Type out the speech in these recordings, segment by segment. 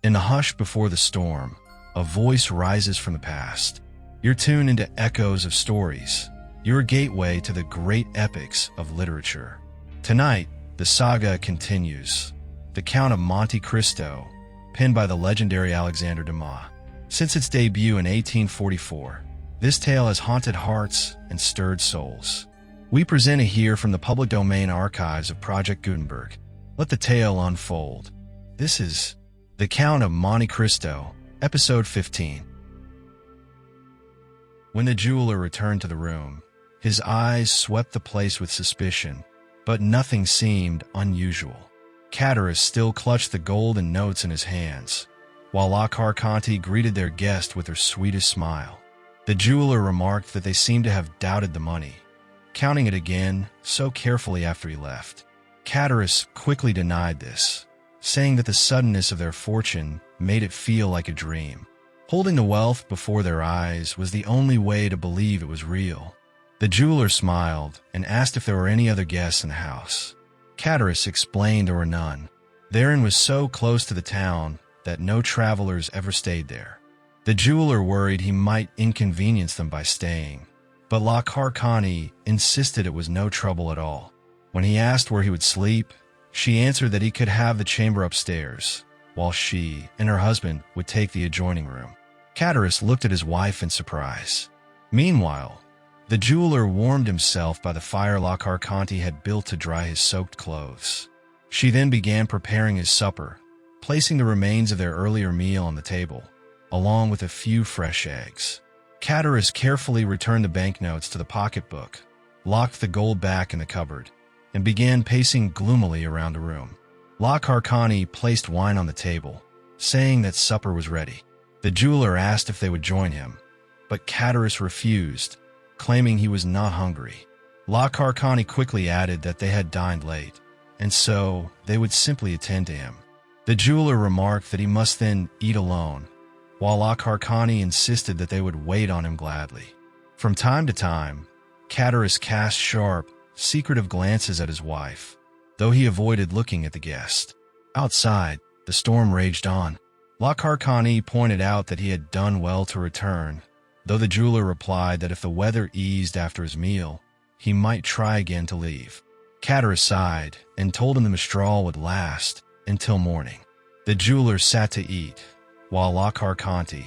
In the hush before the storm, a voice rises from the past. You're tuned into echoes of stories, your gateway to the great epics of literature. Tonight, the saga continues. The Count of Monte Cristo, penned by the legendary Alexandre Dumas. Since its debut in 1844, this tale has haunted hearts and stirred souls. We present it here from the public domain archives of Project Gutenberg. Let the tale unfold. This is The Count of Monte Cristo, Episode 15. When the jeweler returned to the room, his eyes swept the place with suspicion, but nothing seemed unusual. Catullus still clutched the golden notes in his hands, while La Carconte greeted their guest with her sweetest smile. The jeweler remarked that they seemed to have doubted the money, counting it again so carefully after he left. Catullus quickly denied this, saying that the suddenness of their fortune made it feel like a dream. Holding the wealth before their eyes was the only way to believe it was real. The jeweler smiled and asked if there were any other guests in the house. Catullus explained there were none. The inn was so close to the town that no travelers ever stayed there. The jeweler worried he might inconvenience them by staying, but La Carconte insisted it was no trouble at all. When he asked where he would sleep, she answered that he could have the chamber upstairs, while she and her husband would take the adjoining room. Catullus looked at his wife in surprise. Meanwhile, the jeweler warmed himself by the fire La Carconte had built to dry his soaked clothes. She then began preparing his supper, placing the remains of their earlier meal on the table, along with a few fresh eggs. Catullus carefully returned the banknotes to the pocketbook, locked the gold back in the cupboard, and began pacing gloomily around the room. La Carconte placed wine on the table, saying that supper was ready. The jeweler asked if they would join him, but Catullus refused, claiming he was not hungry. La Carconte quickly added that they had dined late, and so they would simply attend to him. The jeweler remarked that he must then eat alone, while La Carconte insisted that they would wait on him gladly. From time to time, Catullus cast sharp, secretive glances at his wife, though he avoided looking at the guest. Outside, the storm raged on. La Carconte pointed out that he had done well to return, though the jeweler replied that if the weather eased after his meal, he might try again to leave. Catullus sighed and told him the mistral would last until morning. The jeweler sat to eat, while La Carconte,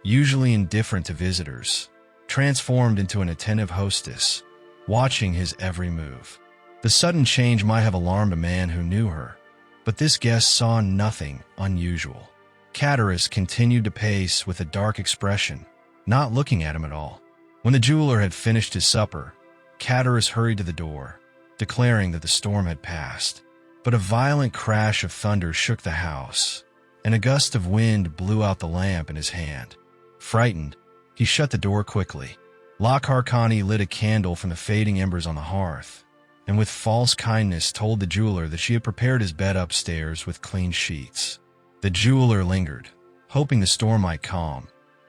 usually indifferent to visitors, transformed into an attentive hostess, watching his every move. The sudden change might have alarmed a man who knew her, but this guest saw nothing unusual. Catullus continued to pace with a dark expression, not looking at him at all. When the jeweler had finished his supper, Catullus hurried to the door, declaring that the storm had passed. But a violent crash of thunder shook the house, and a gust of wind blew out the lamp in his hand. Frightened, he shut the door quickly. La Carconte lit a candle from the fading embers on the hearth, and with false kindness told the jeweler that she had prepared his bed upstairs with clean sheets. The jeweler lingered, hoping the storm might calm,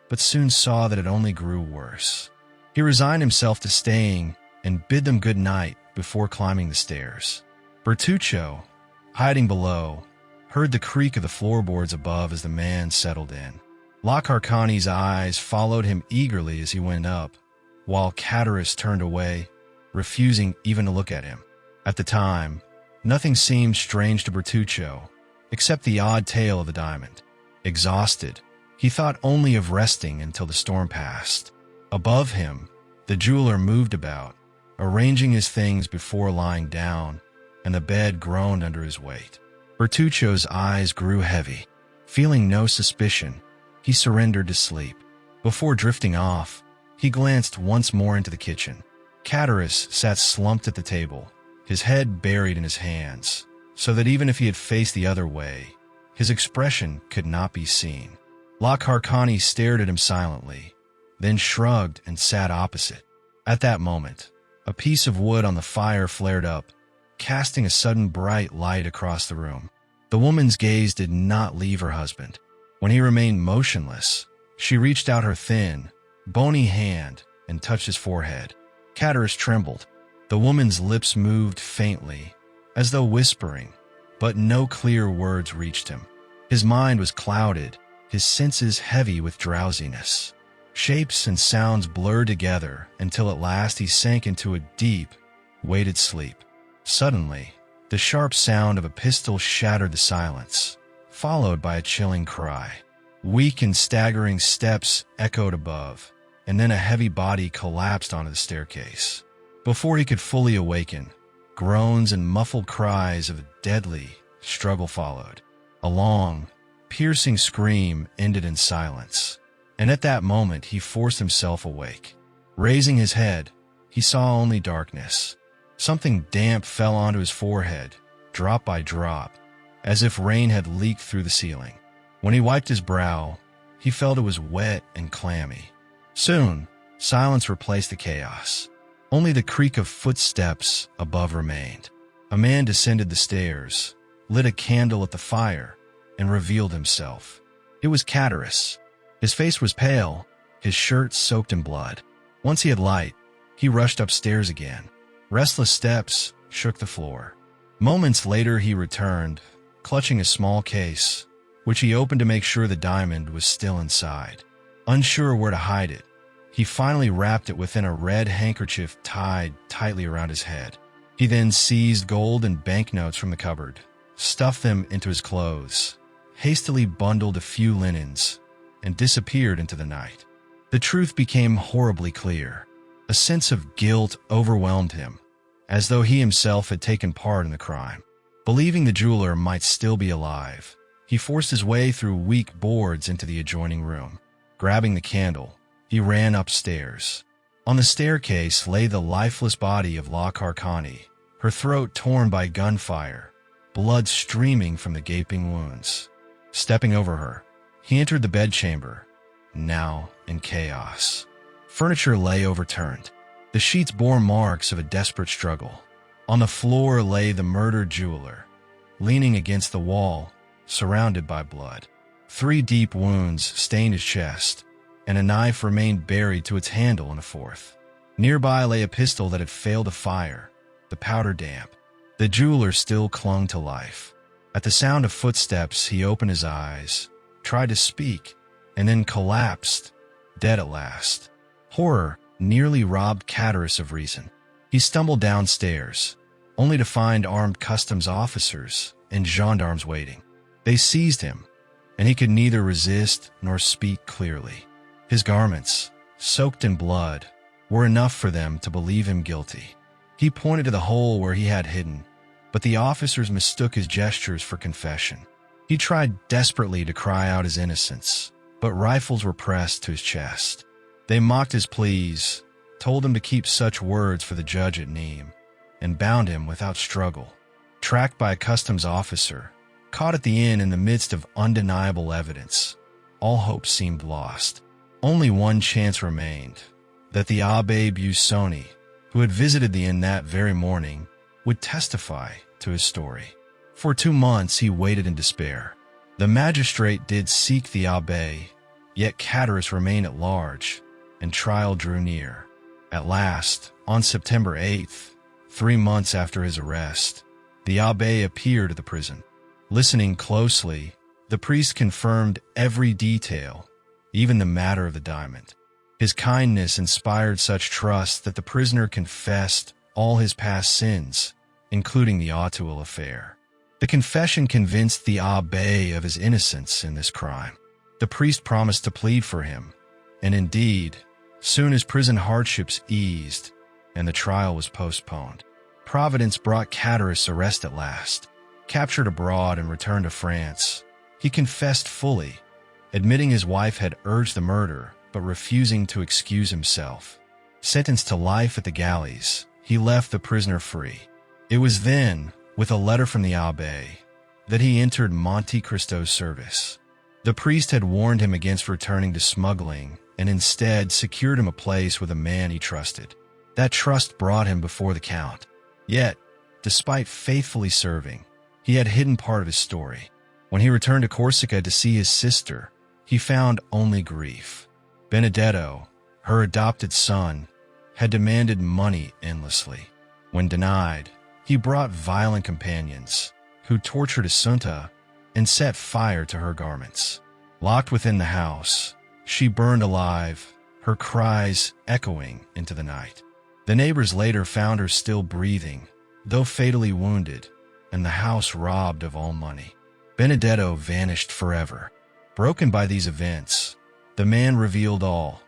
but soon saw that it only grew worse. He resigned himself to staying and bid them good night before climbing the stairs. Bertuccio, hiding below, heard the creak of the floorboards above as the man settled in. La Carconte's eyes followed him eagerly as he went up, while Catullus turned away, refusing even to look at him. At the time, nothing seemed strange to Bertuccio, except the odd tale of the diamond. Exhausted, he thought only of resting until the storm passed. Above him, the jeweler moved about, arranging his things before lying down, and the bed groaned under his weight. Bertuccio's eyes grew heavy. Feeling no suspicion, he surrendered to sleep. Before drifting off, he glanced once more into the kitchen. Catullus sat slumped at the table, his head buried in his hands, so that even if he had faced the other way, his expression could not be seen. La Carconte stared at him silently, then shrugged and sat opposite. At that moment, a piece of wood on the fire flared up, casting a sudden bright light across the room. The woman's gaze did not leave her husband. When he remained motionless, she reached out her thin, bony hand and touched his forehead. Catullus trembled. The woman's lips moved faintly, as though whispering, but no clear words reached him. His mind was clouded, his senses heavy with drowsiness. Shapes and sounds blurred together until at last he sank into a deep, weighted sleep. Suddenly, the sharp sound of a pistol shattered the silence, followed by a chilling cry. Weak and staggering steps echoed above, and then a heavy body collapsed onto the staircase. Before he could fully awaken, groans and muffled cries of a deadly struggle followed. A long, piercing scream ended in silence, and at that moment he forced himself awake. Raising his head, he saw only darkness. Something damp fell onto his forehead, drop by drop, as if rain had leaked through the ceiling. When he wiped his brow, he felt it was wet and clammy. Soon, silence replaced the chaos. Only the creak of footsteps above remained. A man descended the stairs, lit a candle at the fire, and revealed himself. It was Catullus. His face was pale, his shirt soaked in blood. Once he had light, he rushed upstairs again. Restless steps shook the floor. Moments later he returned, clutching a small case, which he opened to make sure the diamond was still inside. Unsure where to hide it, he finally wrapped it within a red handkerchief tied tightly around his head. He then seized gold and banknotes from the cupboard, stuffed them into his clothes, hastily bundled a few linens, and disappeared into the night. The truth became horribly clear. A sense of guilt overwhelmed him, as though he himself had taken part in the crime. Believing the jeweler might still be alive, he forced his way through weak boards into the adjoining room. Grabbing the candle, he ran upstairs. On the staircase lay the lifeless body of La Carcani, her throat torn by gunfire, blood streaming from the gaping wounds. Stepping over her, he entered the bedchamber, now in chaos. Furniture lay overturned. The sheets bore marks of a desperate struggle. On the floor lay the murdered jeweler, leaning against the wall, surrounded by blood. 3 deep wounds stained his chest, and a knife remained buried to its handle in a fourth. Nearby lay a pistol that had failed to fire, the powder damp. The jeweler still clung to life. At the sound of footsteps, he opened his eyes, tried to speak, and then collapsed, dead at last. Horror nearly robbed Catullus of reason. He stumbled downstairs, only to find armed customs officers and gendarmes waiting. They seized him, and he could neither resist nor speak clearly. His garments, soaked in blood, were enough for them to believe him guilty. He pointed to the hole where he had hidden, but the officers mistook his gestures for confession. He tried desperately to cry out his innocence, but rifles were pressed to his chest. They mocked his pleas, told him to keep such words for the judge at Nîmes, and bound him without struggle. Tracked by a customs officer, caught at the inn in the midst of undeniable evidence, all hope seemed lost. Only one chance remained, that the Abbé Busoni, who had visited the inn that very morning, would testify to his story. For 2 months he waited in despair. The magistrate did seek the abbé, yet Catullus remained at large, and trial drew near. At last, on September 8th, 3 months after his arrest, the abbé appeared at the prison. Listening closely, the priest confirmed every detail, even the matter of the diamond. His kindness inspired such trust that the prisoner confessed all his past sins, including the Auteuil affair. The confession convinced the abbé of his innocence in this crime. The priest promised to plead for him, and indeed, soon his prison hardships eased, and the trial was postponed. Providence brought Catullus' arrest at last. Captured abroad and returned to France, he confessed fully, admitting his wife had urged the murder, but refusing to excuse himself. Sentenced to life at the galleys, he left the prisoner free. It was then, with a letter from the abbé, that he entered Monte Cristo's service. The priest had warned him against returning to smuggling and instead secured him a place with a man he trusted. That trust brought him before the Count. Yet, despite faithfully serving, he had hidden part of his story. When he returned to Corsica to see his sister, he found only grief. Benedetto, her adopted son, had demanded money endlessly. When denied, he brought violent companions, who tortured Assunta and set fire to her garments. Locked within the house, she burned alive, her cries echoing into the night. The neighbors later found her still breathing, though fatally wounded, and the house robbed of all money. Benedetto vanished forever. Broken by these events, the man revealed all,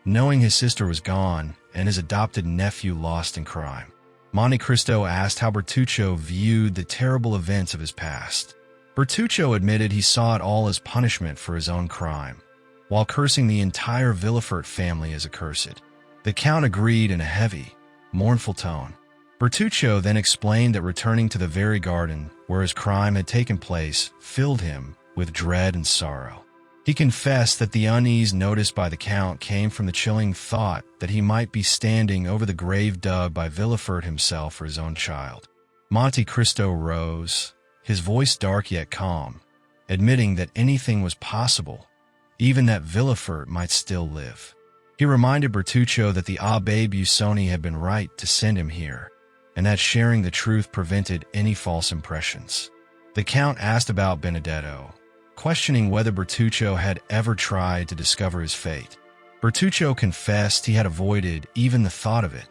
knowing his sister was gone and his adopted nephew lost in crime. Monte Cristo asked how Bertuccio viewed the terrible events of his past. Bertuccio admitted he saw it all as punishment for his own crime, while cursing the entire Villefort family as accursed. The Count agreed in a heavy, mournful tone. Bertuccio then explained that returning to the very garden where his crime had taken place filled him with dread and sorrow. He confessed that the unease noticed by the Count came from the chilling thought that he might be standing over the grave dug by Villefort himself for his own child. Monte Cristo rose, his voice dark yet calm, admitting that anything was possible, even that Villefort might still live. He reminded Bertuccio that the Abbé Busoni had been right to send him here, and that sharing the truth prevented any false impressions. The Count asked about Benedetto, questioning whether Bertuccio had ever tried to discover his fate. Bertuccio confessed he had avoided even the thought of it,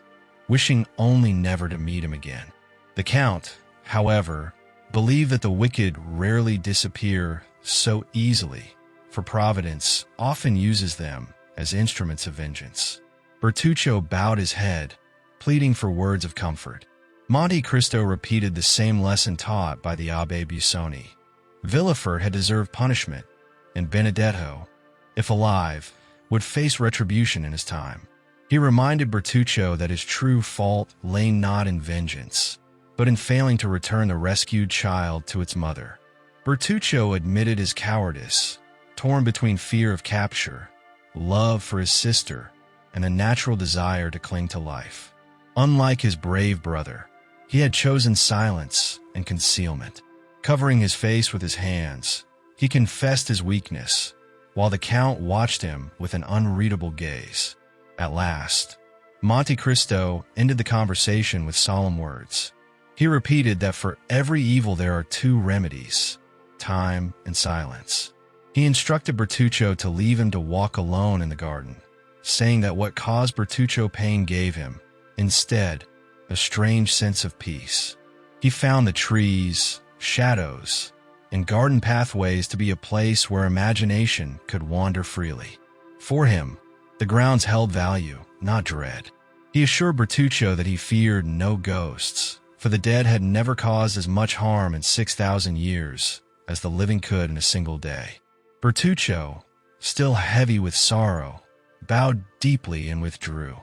wishing only never to meet him again. The Count, however, believed that the wicked rarely disappear so easily, for Providence often uses them as instruments of vengeance. Bertuccio bowed his head, pleading for words of comfort. Monte Cristo repeated the same lesson taught by the Abbé Busoni. Villefort had deserved punishment, and Benedetto, if alive, would face retribution in his time. He reminded Bertuccio that his true fault lay not in vengeance, but in failing to return the rescued child to its mother. Bertuccio admitted his cowardice, torn between fear of capture, love for his sister, and a natural desire to cling to life. Unlike his brave brother, he had chosen silence and concealment. Covering his face with his hands, he confessed his weakness, while the Count watched him with an unreadable gaze. At last, Monte Cristo ended the conversation with solemn words. He repeated that for every evil there are two remedies: time and silence. He instructed Bertuccio to leave him to walk alone in the garden, saying that what caused Bertuccio pain gave him, instead, a strange sense of peace. He found the trees, shadows, and garden pathways to be a place where imagination could wander freely. For him, the grounds held value, not dread. He assured Bertuccio that he feared no ghosts, for the dead had never caused as much harm in 6,000 years as the living could in a single day. Bertuccio, still heavy with sorrow, bowed deeply and withdrew.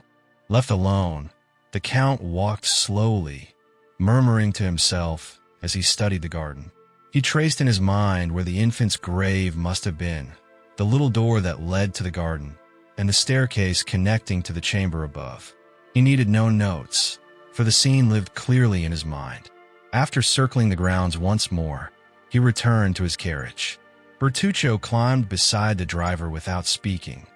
Left alone, the Count walked slowly, murmuring to himself as he studied the garden. He traced in his mind where the infant's grave must have been, the little door that led to the garden, and the staircase connecting to the chamber above. He needed no notes, for the scene lived clearly in his mind. After circling the grounds once more, he returned to his carriage. Bertuccio climbed beside the driver without speaking,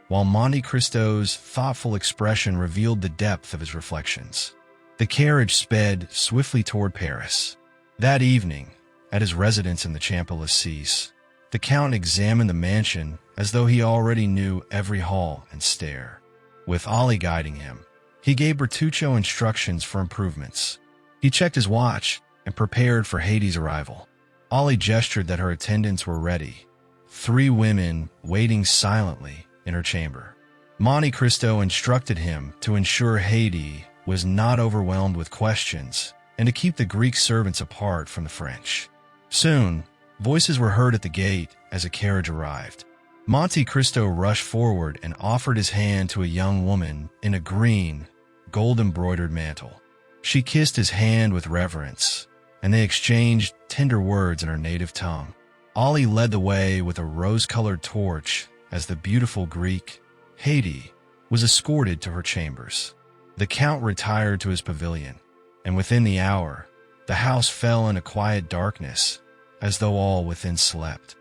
while Monte Cristo's thoughtful expression revealed the depth of his reflections. The carriage sped swiftly toward Paris. That evening, at his residence in the Champs-Élysées, the Count examined the mansion as though he already knew every hall and stair. With Ollie guiding him, he gave Bertuccio instructions for improvements. He checked his watch and prepared for Haydée's arrival. Ollie gestured that her attendants were ready, 3 women waiting silently in her chamber. Monte Cristo instructed him to ensure Haydée was not overwhelmed with questions and to keep the Greek servants apart from the French. Soon, voices were heard at the gate as a carriage arrived. Monte Cristo rushed forward and offered his hand to a young woman in a green, gold-embroidered mantle. She kissed his hand with reverence, and they exchanged tender words in her native tongue. Ollie led the way with a rose-colored torch as the beautiful Greek, Haydée, was escorted to her chambers. The Count retired to his pavilion, and within the hour, the house fell into quiet darkness, as though all within slept.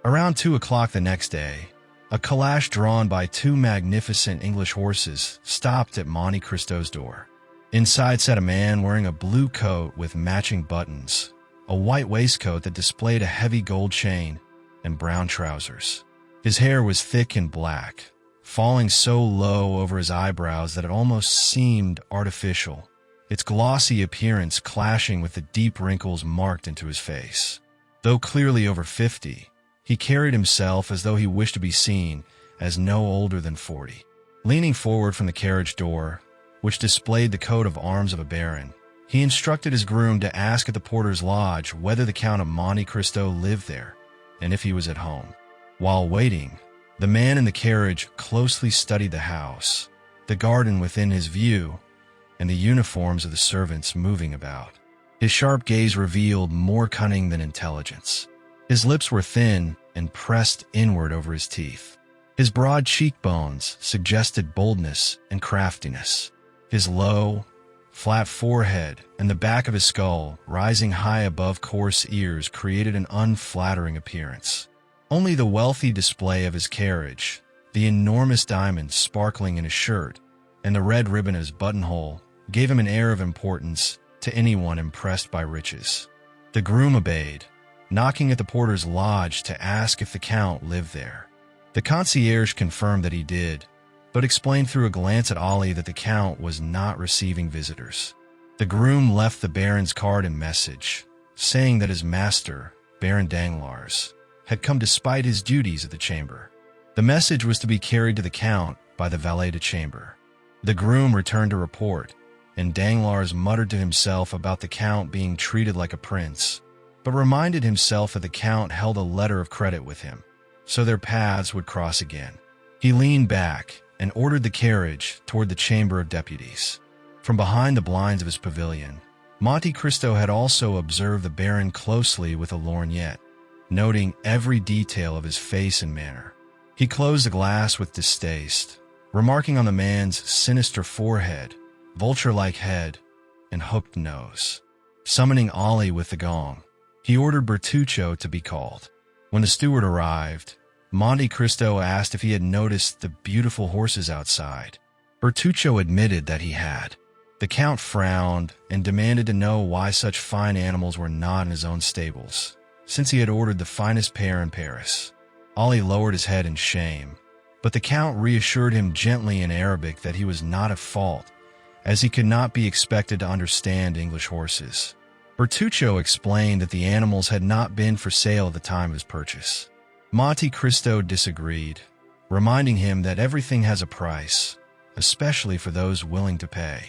Around 2 o'clock the next day, a calash drawn by 2 magnificent English horses stopped at Monte Cristo's door. Inside sat a man wearing a blue coat with matching buttons, a white waistcoat that displayed a heavy gold chain, and brown trousers. His hair was thick and black, falling so low over his eyebrows that it almost seemed artificial, its glossy appearance clashing with the deep wrinkles marked into his face. Though clearly over 50, he carried himself as though he wished to be seen as no older than 40. Leaning forward from the carriage door, which displayed the coat of arms of a baron, he instructed his groom to ask at the porter's lodge whether the Count of Monte Cristo lived there, and if he was at home. While waiting, the man in the carriage closely studied the house, the garden within his view, and the uniforms of the servants moving about. His sharp gaze revealed more cunning than intelligence. His lips were thin and pressed inward over his teeth. His broad cheekbones suggested boldness and craftiness. His low, flat forehead and the back of his skull, rising high above coarse ears, created an unflattering appearance. Only the wealthy display of his carriage, the enormous diamonds sparkling in his shirt, and the red ribbon of his buttonhole gave him an air of importance to anyone impressed by riches. The groom obeyed, knocking at the porter's lodge to ask if the count lived there. The concierge confirmed that he did, but explained through a glance at Ollie that the count was not receiving visitors. The groom left the baron's card and message, saying that his master, Baron Danglars, had come despite his duties at the chamber. The message was to be carried to the count by the valet de chambre. The groom returned to report, and Danglars muttered to himself about the count being treated like a prince, but reminded himself that the count held a letter of credit with him, so their paths would cross again. He leaned back and ordered the carriage toward the chamber of deputies. From behind the blinds of his pavilion, Monte Cristo had also observed the baron closely with a lorgnette, noting every detail of his face and manner. He closed the glass with distaste, remarking on the man's sinister forehead, vulture-like head, and hooked nose. Summoning Ollie with the gong, he ordered Bertuccio to be called. When the steward arrived, Monte Cristo asked if he had noticed the beautiful horses outside. Bertuccio admitted that he had. The count frowned and demanded to know why such fine animals were not in his own stables, since he had ordered the finest pair in Paris. Ollie lowered his head in shame, but the count reassured him gently in Arabic that he was not at fault, as he could not be expected to understand English horses. Bertuccio explained that the animals had not been for sale at the time of his purchase. Monte Cristo disagreed, reminding him that everything has a price, especially for those willing to pay.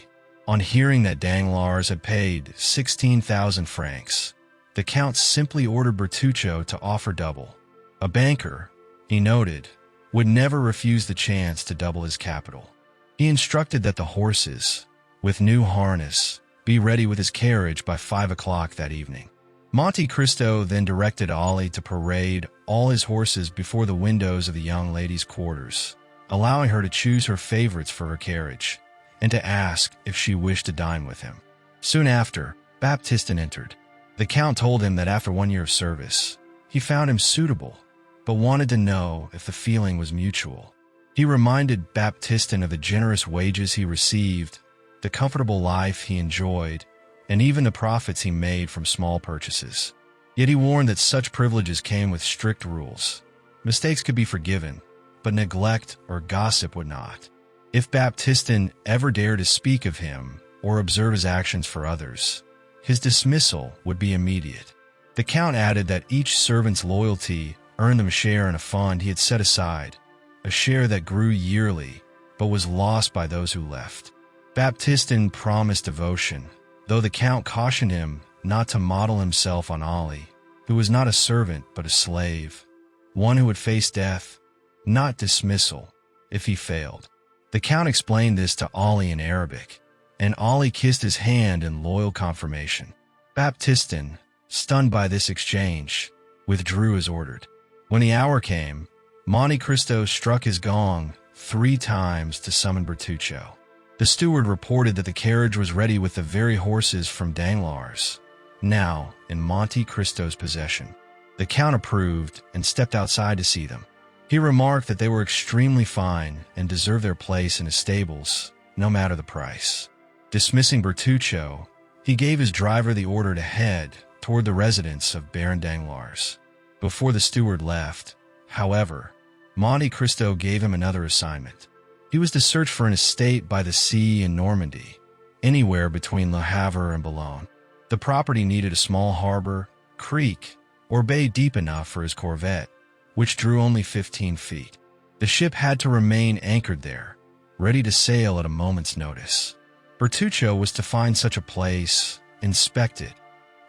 On hearing that Danglars had paid 16,000 francs, the count simply ordered Bertuccio to offer double. A banker, he noted, would never refuse the chance to double his capital. He instructed that the horses, with new harness, be ready with his carriage by 5 o'clock that evening. Monte Cristo then directed Ollie to parade all his horses before the windows of the young lady's quarters, allowing her to choose her favorites for her carriage, and to ask if she wished to dine with him. Soon after, Baptistin entered. The count told him that after 1 year of service, he found him suitable, but wanted to know if the feeling was mutual. He reminded Baptistin of the generous wages he received, the comfortable life he enjoyed, and even the profits he made from small purchases. Yet he warned that such privileges came with strict rules. Mistakes could be forgiven, but neglect or gossip would not. If Baptistin ever dared to speak of him or observe his actions for others, his dismissal would be immediate. The count added that each servant's loyalty earned them a share in a fund he had set aside, a share that grew yearly but was lost by those who left. Baptistin promised devotion, though the count cautioned him not to model himself on Ollie, who was not a servant but a slave, one who would face death, not dismissal, if he failed. The count explained this to Ollie in Arabic, and Ollie kissed his hand in loyal confirmation. Baptistin, stunned by this exchange, withdrew as ordered. When the hour came, Monte Cristo struck his gong 3 times to summon Bertuccio. The steward reported that the carriage was ready with the very horses from Danglars, now in Monte Cristo's possession. The count approved and stepped outside to see them. He remarked that they were extremely fine and deserved their place in his stables, no matter the price. Dismissing Bertuccio, he gave his driver the order to head toward the residence of Baron Danglars. Before the steward left, however, Monte Cristo gave him another assignment. He was to search for an estate by the sea in Normandy, anywhere between Le Havre and Boulogne. The property needed a small harbor, creek, or bay deep enough for his corvette, which drew only 15 feet. The ship had to remain anchored there, ready to sail at a moment's notice. Bertuccio was to find such a place, inspect it,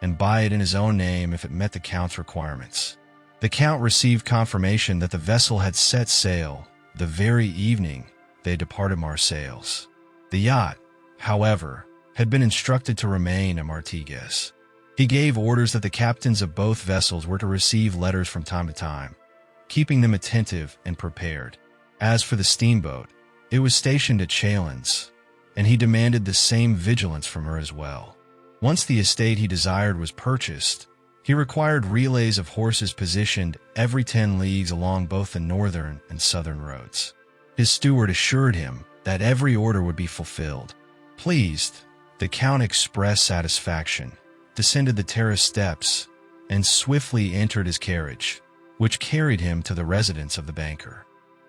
and buy it in his own name if it met the Count's requirements. The Count received confirmation that the vessel had set sail the very evening they departed Marseilles. The yacht, however, had been instructed to remain at Martigues. He gave orders that the captains of both vessels were to receive letters from time to time, keeping them attentive and prepared. As for the steamboat, it was stationed at Chalons, and he demanded the same vigilance from her as well. Once the estate he desired was purchased, he required relays of horses positioned every 10 leagues along both the northern and southern roads. His steward assured him that every order would be fulfilled. Pleased, the Count expressed satisfaction, descended the terrace steps, and swiftly entered his carriage, which carried him to the residence of the banker.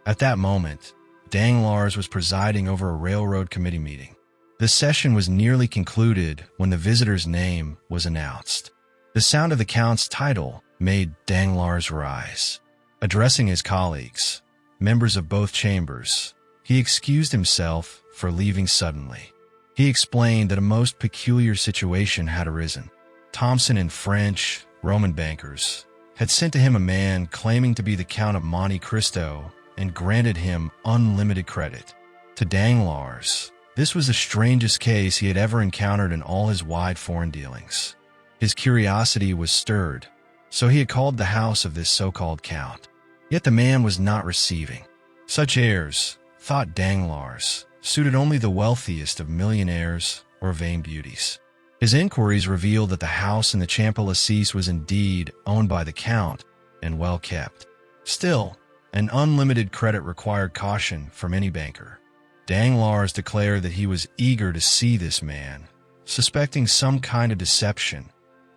At that moment, Danglars was presiding over a railroad committee meeting. The session was nearly concluded when the visitor's name was announced. The sound of the Count's title made Danglars rise. Addressing his colleagues, members of both chambers, he excused himself for leaving suddenly. He explained that a most peculiar situation had arisen. Thomson and French, Roman bankers, had sent to him a man claiming to be the Count of Monte Cristo and granted him unlimited credit. To Danglars, this was the strangest case he had ever encountered in all his wide foreign dealings. His curiosity was stirred, so he had called the house of this so-called Count. Yet the man was not receiving. Such airs, thought Danglars, suited only the wealthiest of millionaires or vain beauties. His inquiries revealed that the house in the Champs-Élysées was indeed owned by the Count and well kept. Still, an unlimited credit required caution from any banker. Danglars declared that he was eager to see this man, suspecting some kind of deception,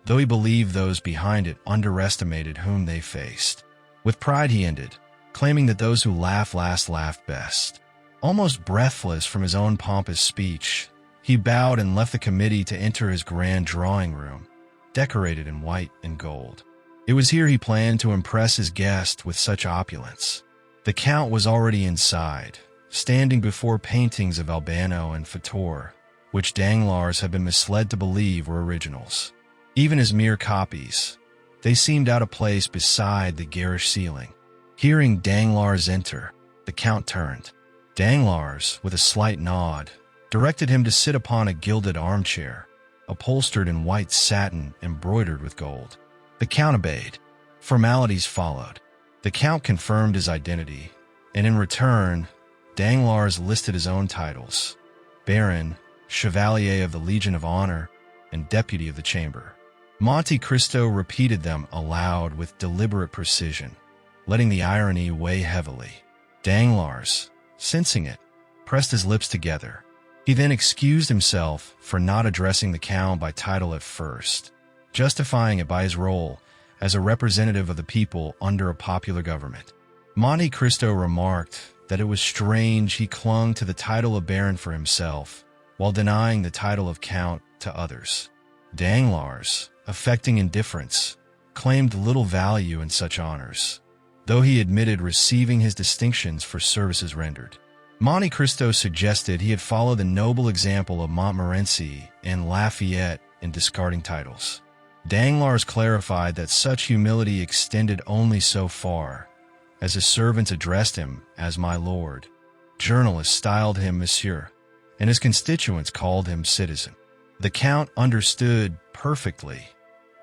though he believed those behind it underestimated whom they faced. With pride he ended, claiming that those who laugh last laughed best. Almost breathless from his own pompous speech, he bowed and left the committee to enter his grand drawing room, decorated in white and gold. It was here he planned to impress his guest with such opulence. The Count was already inside, standing before paintings of Albano and Fator, which Danglars had been misled to believe were originals. Even as mere copies, they seemed out of place beside the garish ceiling. Hearing Danglars enter, the Count turned. Danglars, with a slight nod, directed him to sit upon a gilded armchair, upholstered in white satin embroidered with gold. The Count obeyed. Formalities followed. The Count confirmed his identity, and in return, Danglars listed his own titles: Baron, Chevalier of the Legion of Honor, and Deputy of the Chamber. Monte Cristo repeated them aloud with deliberate precision, letting the irony weigh heavily. Danglars, sensing it, pressed his lips together. He then excused himself for not addressing the Count by title at first, justifying it by his role as a representative of the people under a popular government. Monte Cristo remarked that it was strange he clung to the title of Baron for himself, while denying the title of Count to others. Danglars, affecting indifference, claimed little value in such honors, though he admitted receiving his distinctions for services rendered. Monte Cristo suggested he had followed the noble example of Montmorency and Lafayette in discarding titles. Danglars clarified that such humility extended only so far, as his servants addressed him as my lord, journalists styled him monsieur, and his constituents called him citizen. The Count understood perfectly,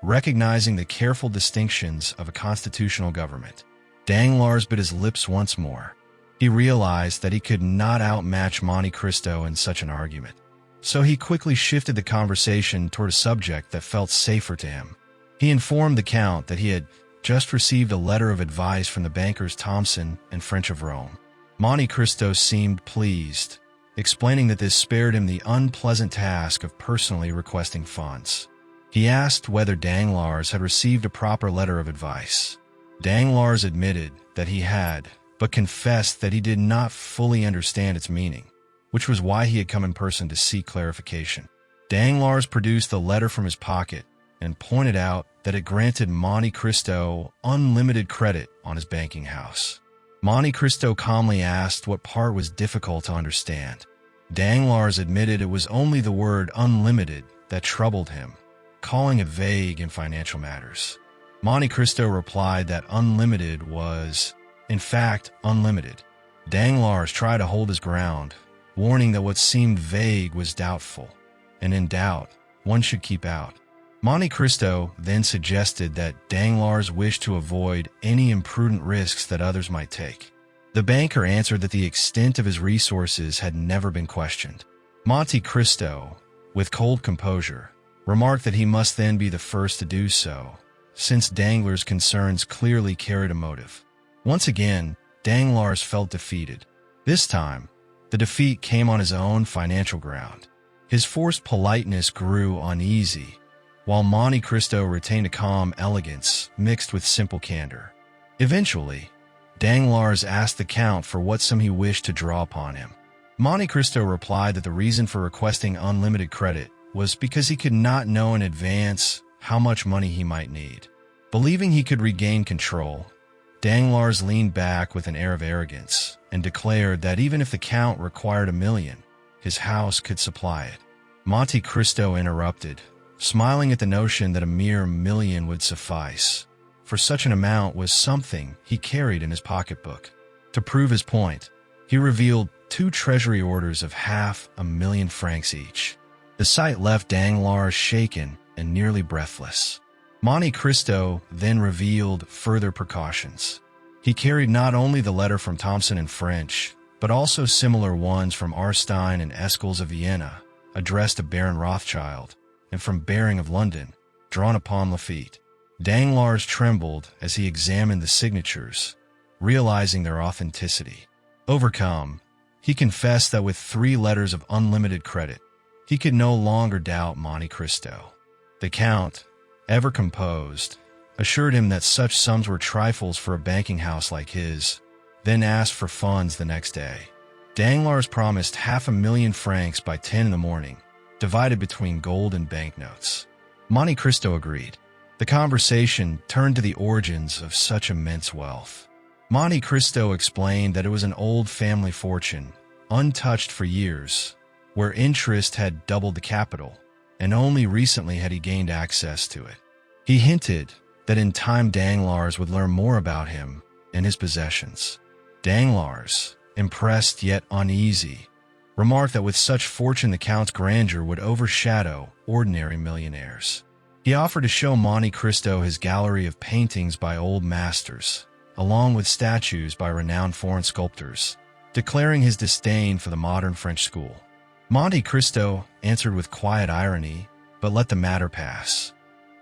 recognizing the careful distinctions of a constitutional government. Danglars bit his lips once more. He realized that he could not outmatch Monte Cristo in such an argument, so he quickly shifted the conversation toward a subject that felt safer to him. He informed the Count that he had just received a letter of advice from the bankers Thomson and French of Rome. Monte Cristo seemed pleased, explaining that this spared him the unpleasant task of personally requesting funds. He asked whether Danglars had received a proper letter of advice. Danglars admitted that he had, but confessed that he did not fully understand its meaning, which was why he had come in person to seek clarification. Danglars produced the letter from his pocket and pointed out that it granted Monte Cristo unlimited credit on his banking house. Monte Cristo calmly asked what part was difficult to understand. Danglars admitted it was only the word unlimited that troubled him, calling it vague in financial matters. Monte Cristo replied that unlimited was, in fact, unlimited. Danglars tried to hold his ground, warning that what seemed vague was doubtful, and in doubt, one should keep out. Monte Cristo then suggested that Danglars wished to avoid any imprudent risks that others might take. The banker answered that the extent of his resources had never been questioned. Monte Cristo, with cold composure, remarked that he must then be the first to do so, since Danglars' concerns clearly carried a motive. Once again, Danglars felt defeated. This time, the defeat came on his own financial ground. His forced politeness grew uneasy, while Monte Cristo retained a calm elegance mixed with simple candor. Eventually, Danglars asked the Count for what sum he wished to draw upon him. Monte Cristo replied that the reason for requesting unlimited credit was because he could not know in advance how much money he might need. Believing he could regain control, Danglars leaned back with an air of arrogance and declared that even if the Count required $1 million, his house could supply it. Monte Cristo interrupted, smiling at the notion that a mere $1 million would suffice, for such an amount was something he carried in his pocketbook. To prove his point, he revealed 2 treasury orders of $500,000 each. The sight left Danglars shaken and nearly breathless. Monte Cristo then revealed further precautions. He carried not only the letter from Thomson in French, but also similar ones from Arstein and Escels of Vienna, addressed to Baron Rothschild, and from Baring of London, drawn upon Lafitte. Danglars trembled as he examined the signatures, realizing their authenticity. Overcome, he confessed that with 3 letters of unlimited credit, he could no longer doubt Monte Cristo. The Count, ever composed, assured him that such sums were trifles for a banking house like his, then asked for funds the next day. Danglars promised $500,000 by 10 in the morning, divided between gold and banknotes. Monte Cristo agreed. The conversation turned to the origins of such immense wealth. Monte Cristo explained that it was an old family fortune, untouched for years, where interest had doubled the capital, and only recently had he gained access to it. He hinted that in time Danglars would learn more about him and his possessions. Danglars, impressed yet uneasy, remarked that with such fortune the Count's grandeur would overshadow ordinary millionaires. He offered to show Monte Cristo his gallery of paintings by old masters, along with statues by renowned foreign sculptors, declaring his disdain for the modern French school. Monte Cristo answered with quiet irony, but let the matter pass.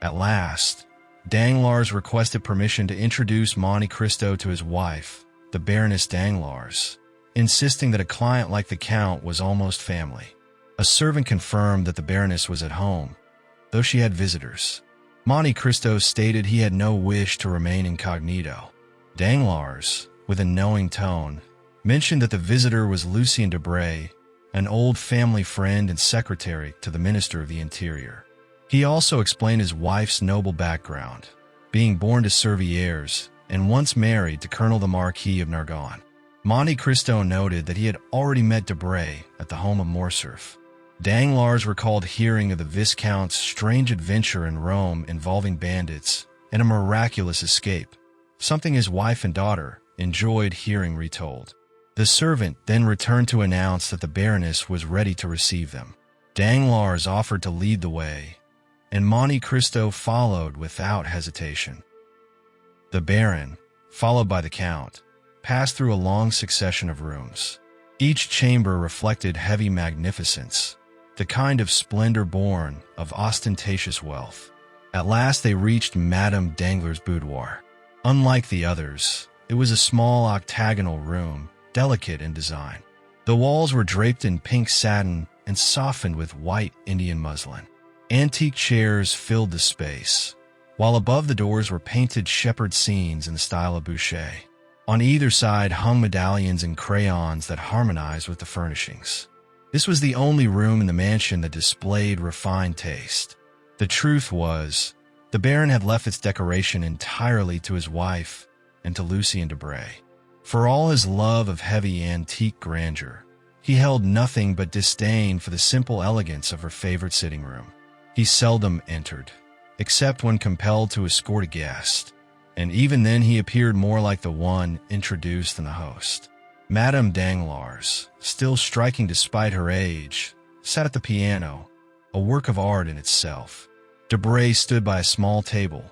At last, Danglars requested permission to introduce Monte Cristo to his wife, the Baroness Danglars, insisting that a client like the Count was almost family. A servant confirmed that the Baroness was at home, though she had visitors. Monte Cristo stated he had no wish to remain incognito. Danglars, with a knowing tone, mentioned that the visitor was Lucien Debray, an old family friend and secretary to the Minister of the Interior. He also explained his wife's noble background, being born to Servières and once married to Colonel the Marquis of Nargonne. Monte Cristo noted that he had already met Debray at the home of Morcerf. Danglars recalled hearing of the Viscount's strange adventure in Rome involving bandits and a miraculous escape, something his wife and daughter enjoyed hearing retold. The servant then returned to announce that the Baroness was ready to receive them. Danglars offered to lead the way, and Monte Cristo followed without hesitation. The Baron, followed by the Count, passed through a long succession of rooms. Each chamber reflected heavy magnificence, the kind of splendor born of ostentatious wealth. At last they reached Madame Danglars' boudoir. Unlike the others, it was a small octagonal room, delicate in design. The walls were draped in pink satin and softened with white Indian muslin. Antique chairs filled the space, while above the doors were painted shepherd scenes in the style of Boucher. On either side hung medallions and crayons that harmonized with the furnishings. This was the only room in the mansion that displayed refined taste. The truth was, the Baron had left its decoration entirely to his wife and to Lucien Debray. For all his love of heavy antique grandeur, he held nothing but disdain for the simple elegance of her favorite sitting room. He seldom entered, except when compelled to escort a guest, and even then he appeared more like the one introduced than the host. Madame Danglars, still striking despite her age, sat at the piano, a work of art in itself. Debray stood by a small table,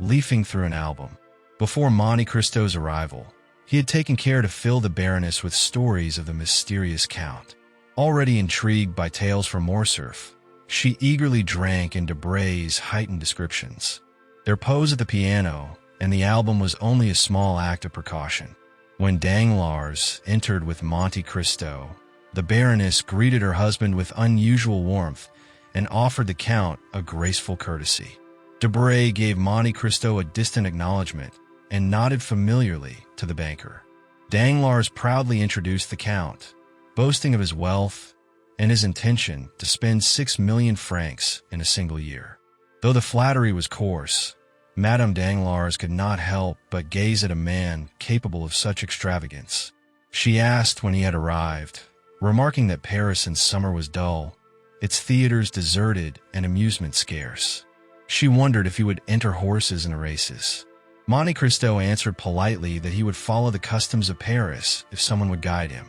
leafing through an album. Before Monte Cristo's arrival, he had taken care to fill the Baroness with stories of the mysterious Count. Already intrigued by tales from Morcerf, she eagerly drank in Debray's heightened descriptions. Their pose at the piano and the album was only a small act of precaution. When Danglars entered with Monte Cristo, the Baroness greeted her husband with unusual warmth and offered the Count a graceful courtesy. Debray gave Monte Cristo a distant acknowledgment and nodded familiarly to the banker. Danglars proudly introduced the Count, boasting of his wealth and his intention to spend 6 million francs in a single year. Though the flattery was coarse, Madame Danglars could not help but gaze at a man capable of such extravagance. She asked when he had arrived, remarking that Paris in summer was dull, its theaters deserted and amusement scarce. She wondered if he would enter horses in the races. Monte Cristo answered politely that he would follow the customs of Paris if someone would guide him.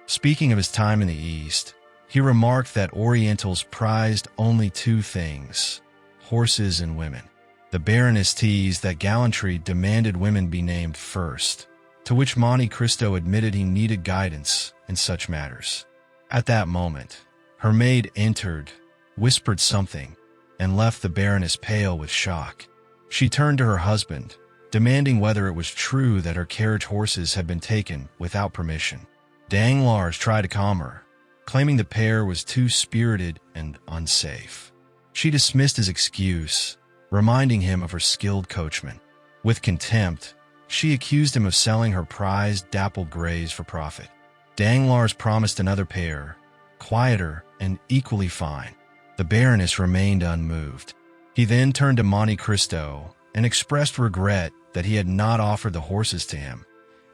Speaking of his time in the East, he remarked that Orientals prized only 2 things: horses and women. The Baroness teased that gallantry demanded women be named first, to which Monte Cristo admitted he needed guidance in such matters. At that moment, her maid entered, whispered something, and left the Baroness pale with shock. She turned to her husband, demanding whether it was true that her carriage horses had been taken without permission. Danglars tried to calm her, claiming the pair was too spirited and unsafe. She dismissed his excuse, reminding him of her skilled coachman. With contempt, she accused him of selling her prized dappled grays for profit. Danglars promised another pair, quieter and equally fine. The Baroness remained unmoved. He then turned to Monte Cristo and expressed regret that he had not offered the horses to him,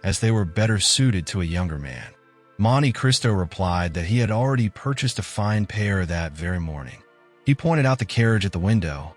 as they were better suited to a younger man. Monte Cristo replied that he had already purchased a fine pair that very morning. He pointed out the carriage at the window,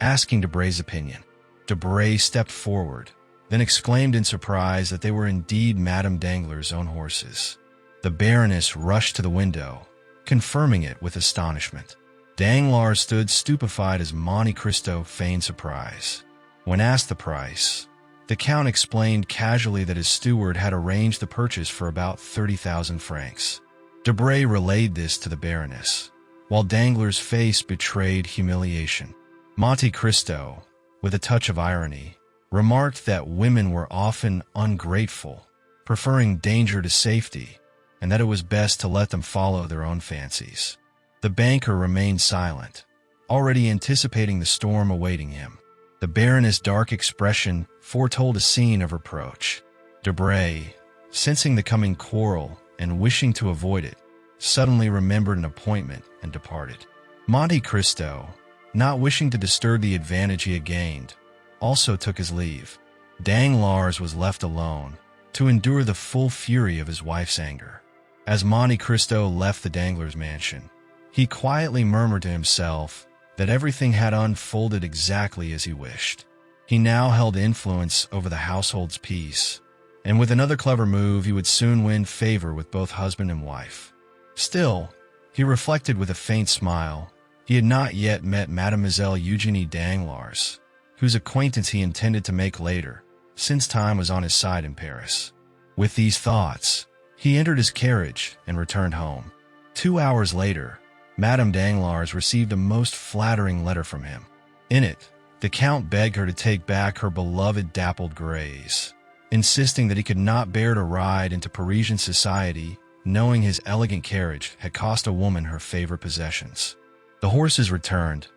asking Debray's opinion. Debray stepped forward, then exclaimed in surprise that they were indeed Madame Danglars' own horses. The Baroness rushed to the window, confirming it with astonishment. Danglars stood stupefied as Monte Cristo feigned surprise. When asked the price, the Count explained casually that his steward had arranged the purchase for about 30,000 francs. Debray relayed this to the Baroness, while Danglars' face betrayed humiliation. Monte Cristo, with a touch of irony, remarked that women were often ungrateful, preferring danger to safety, and that it was best to let them follow their own fancies. The banker remained silent, already anticipating the storm awaiting him. The Baroness' dark expression foretold a scene of reproach. Debray, sensing the coming quarrel and wishing to avoid it, suddenly remembered an appointment and departed. Monte Cristo, not wishing to disturb the advantage he had gained, also took his leave. Danglars was left alone to endure the full fury of his wife's anger. As Monte Cristo left the Danglars' mansion, he quietly murmured to himself that everything had unfolded exactly as he wished. He now held influence over the household's peace, and with another clever move he would soon win favor with both husband and wife. Still, he reflected with a faint smile, he had not yet met Mademoiselle Eugénie Danglars, whose acquaintance he intended to make later, since time was on his side in Paris. With these thoughts, he entered his carriage and returned home. 2 hours later, Madame Danglars received a most flattering letter from him. In it, the Count begged her to take back her beloved dappled grays, insisting that he could not bear to ride into Parisian society, knowing his elegant carriage had cost a woman her favorite possessions. The horses returned,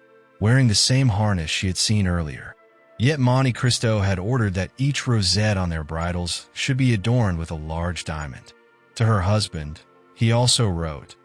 wearing the same harness she had seen earlier. Yet Monte Cristo had ordered that each rosette on their bridles should be adorned with a large diamond. To her husband, he also wrote,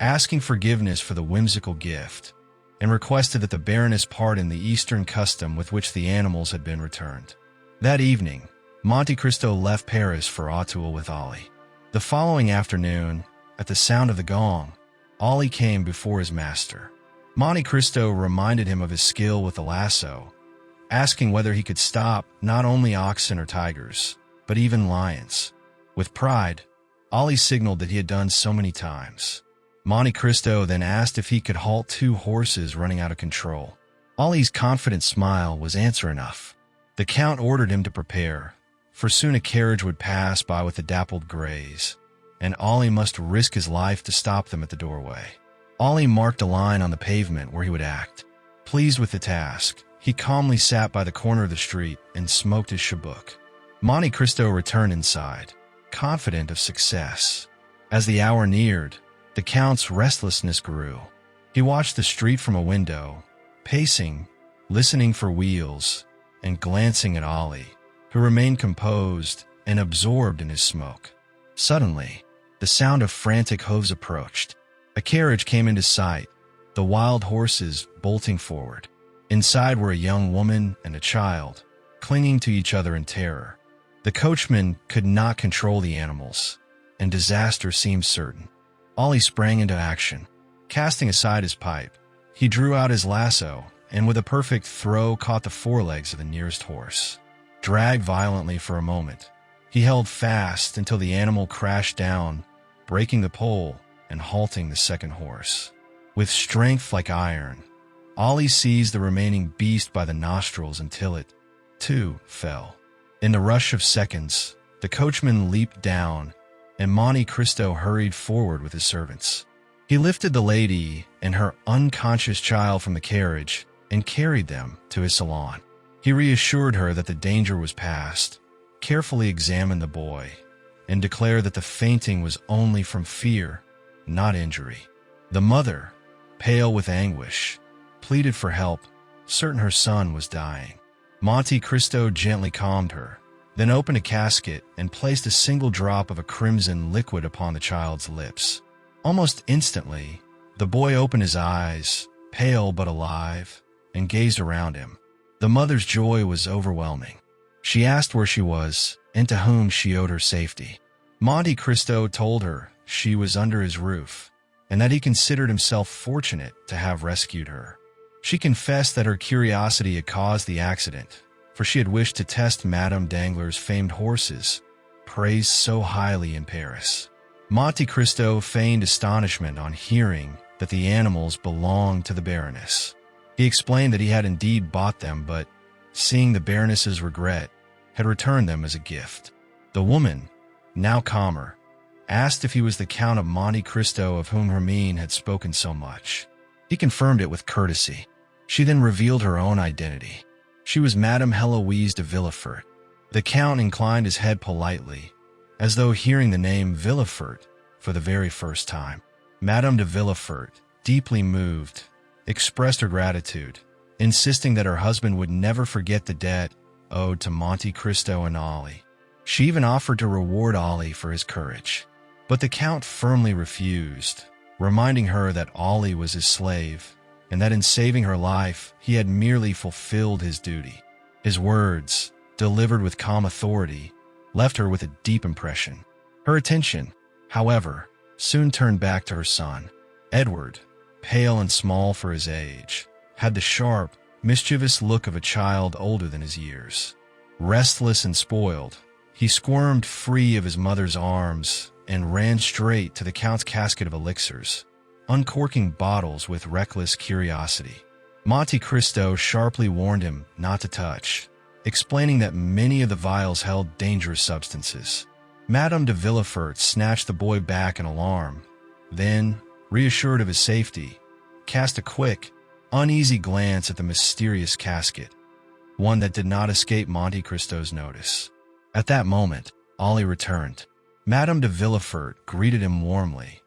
asking forgiveness for the whimsical gift, and requested that the Baroness pardon the Eastern custom with which the animals had been returned. That evening, Monte Cristo left Paris for Auteuil with Ollie. The following afternoon, at the sound of the gong, Ollie came before his master. Monte Cristo reminded him of his skill with the lasso, asking whether he could stop not only oxen or tigers, but even lions. With pride, Ollie signaled that he had done so many times. Monte Cristo then asked if he could halt 2 horses running out of control. Ollie's confident smile was answer enough. The Count ordered him to prepare, for soon a carriage would pass by with the dappled grays, and Ollie must risk his life to stop them at the doorway. Ollie marked a line on the pavement where he would act. Pleased with the task, he calmly sat by the corner of the street and smoked his chibouque. Monte Cristo returned inside, confident of success. As the hour neared, the Count's restlessness grew. He watched the street from a window, pacing, listening for wheels, and glancing at Ollie, who remained composed and absorbed in his smoke. Suddenly, the sound of frantic hooves approached. A carriage came into sight, the wild horses bolting forward. Inside were a young woman and a child, clinging to each other in terror. The coachman could not control the animals, and disaster seemed certain. Ollie sprang into action. Casting aside his pipe, he drew out his lasso and with a perfect throw caught the forelegs of the nearest horse. Dragged violently for a moment, he held fast until the animal crashed down, breaking the pole and halting the second horse. With strength like iron, Ollie seized the remaining beast by the nostrils until it, too, fell. In the rush of seconds, the coachman leaped down, and Monte Cristo hurried forward with his servants. He lifted the lady and her unconscious child from the carriage and carried them to his salon. He reassured her that the danger was past, carefully examined the boy, and declared that the fainting was only from fear, not injury. The mother, pale with anguish, pleaded for help, certain her son was dying. Monte Cristo gently calmed her, then opened a casket and placed a single drop of a crimson liquid upon the child's lips. Almost instantly, the boy opened his eyes, pale but alive, and gazed around him. The mother's joy was overwhelming. She asked where she was and to whom she owed her safety. Monte Cristo told her she was under his roof and that he considered himself fortunate to have rescued her. She confessed that her curiosity had caused the accident, for she had wished to test Madame Danglars' famed horses, praised so highly in Paris. Monte Cristo feigned astonishment on hearing that the animals belonged to the Baroness. He explained that he had indeed bought them, but, seeing the Baroness's regret, had returned them as a gift. The woman, now calmer, asked if he was the Count of Monte Cristo of whom Hermine had spoken so much. He confirmed it with courtesy. She then revealed her own identity. She was Madame Heloise de Villefort. The Count inclined his head politely, as though hearing the name Villefort for the very first time. Madame de Villefort, deeply moved, expressed her gratitude, insisting that her husband would never forget the debt owed to Monte Cristo and Ollie. She even offered to reward Ollie for his courage. But the Count firmly refused, reminding her that Ollie was his slave, and that in saving her life, he had merely fulfilled his duty. His words, delivered with calm authority, left her with a deep impression. Her attention, however, soon turned back to her son. Edward, pale and small for his age, had the sharp, mischievous look of a child older than his years. Restless and spoiled, he squirmed free of his mother's arms and ran straight to the Count's casket of elixirs, uncorking bottles with reckless curiosity. Monte Cristo sharply warned him not to touch, explaining that many of the vials held dangerous substances. Madame de Villefort snatched the boy back in alarm, then, reassured of his safety, cast a quick, uneasy glance at the mysterious casket, one that did not escape Monte Cristo's notice. At that moment, Ollie returned. Madame de Villefort greeted him warmly,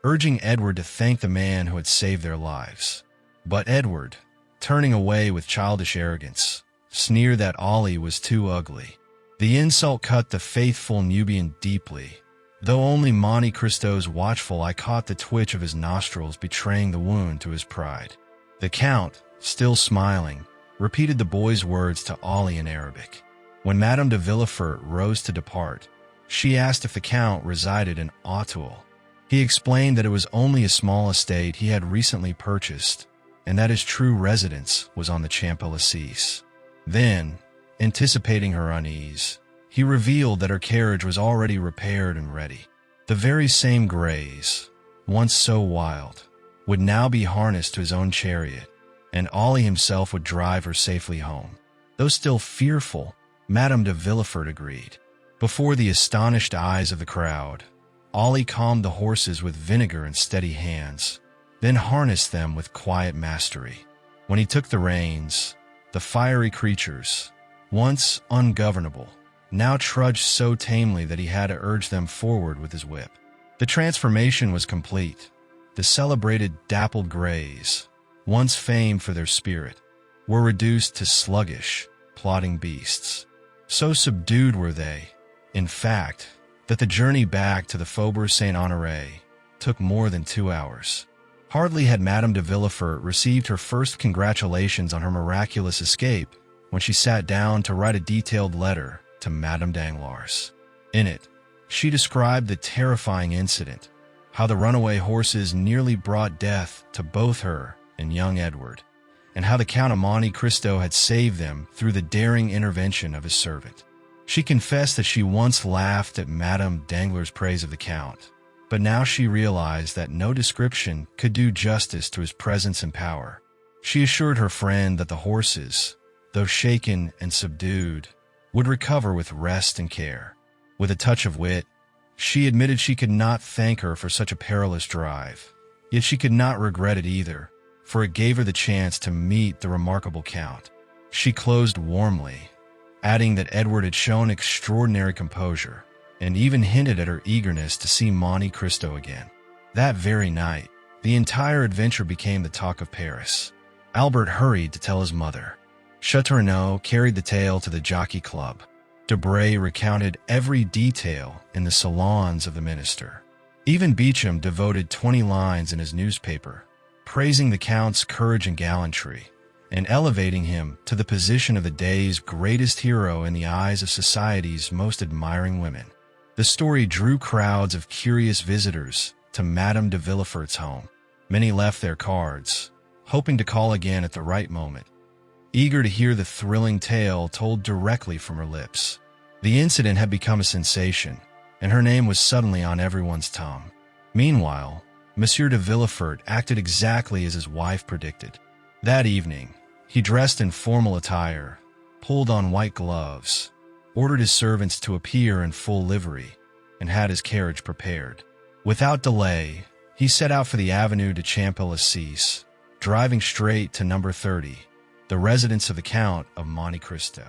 urging Edward to thank the man who had saved their lives. But Edward, turning away with childish arrogance, sneered that Ollie was too ugly. The insult cut the faithful Nubian deeply. Though only Monte Cristo's watchful eye caught the twitch of his nostrils betraying the wound to his pride. The Count, still smiling, repeated the boy's words to Ollie in Arabic. When Madame de Villefort rose to depart, she asked if the Count resided in Auteuil. He explained that it was only a small estate he had recently purchased, and that his true residence was on the Champs-Élysées. Then, anticipating her unease, he revealed that her carriage was already repaired and ready. The very same grays, once so wild, would now be harnessed to his own chariot, and Ollie himself would drive her safely home. Though still fearful, Madame de Villefort agreed. Before the astonished eyes of the crowd, Ollie calmed the horses with vinegar and steady hands, then harnessed them with quiet mastery. When he took the reins, the fiery creatures, once ungovernable, now trudged so tamely that he had to urge them forward with his whip. The transformation was complete. The celebrated dappled grays, once famed for their spirit, were reduced to sluggish, plodding beasts. So subdued were they, in fact, that the journey back to the Faubourg Saint-Honoré took more than 2 hours. Hardly had Madame de Villefort received her first congratulations on her miraculous escape when she sat down to write a detailed letter to Madame Danglars. In it, she described the terrifying incident, how the runaway horses nearly brought death to both her and young Edward, and how the Count of Monte Cristo had saved them through the daring intervention of his servant. She confessed that she once laughed at Madame Danglars' praise of the Count, but now she realized that no description could do justice to his presence and power. She assured her friend that the horses, though shaken and subdued, would recover with rest and care. With a touch of wit, she admitted she could not thank her for such a perilous drive, yet she could not regret it either, for it gave her the chance to meet the remarkable Count. She closed warmly, adding that Edward had shown extraordinary composure, and even hinted at her eagerness to see Monte Cristo again. That very night, the entire adventure became the talk of Paris. Albert hurried to tell his mother. Château carried the tale to the Jockey Club. Debray recounted every detail in the salons of the minister. Even Beauchamp devoted 20 lines in his newspaper, praising the Count's courage and gallantry, and elevating him to the position of the day's greatest hero in the eyes of society's most admiring women. The story drew crowds of curious visitors to Madame de Villefort's home. Many left their cards, hoping to call again at the right moment, eager to hear the thrilling tale told directly from her lips. The incident had become a sensation, and her name was suddenly on everyone's tongue. Meanwhile, Monsieur de Villefort acted exactly as his wife predicted. That evening, he dressed in formal attire, pulled on white gloves, ordered his servants to appear in full livery, and had his carriage prepared. Without delay, he set out for the Avenue de Champs-Élysées, driving straight to number 30, the residence of the Count of Monte Cristo.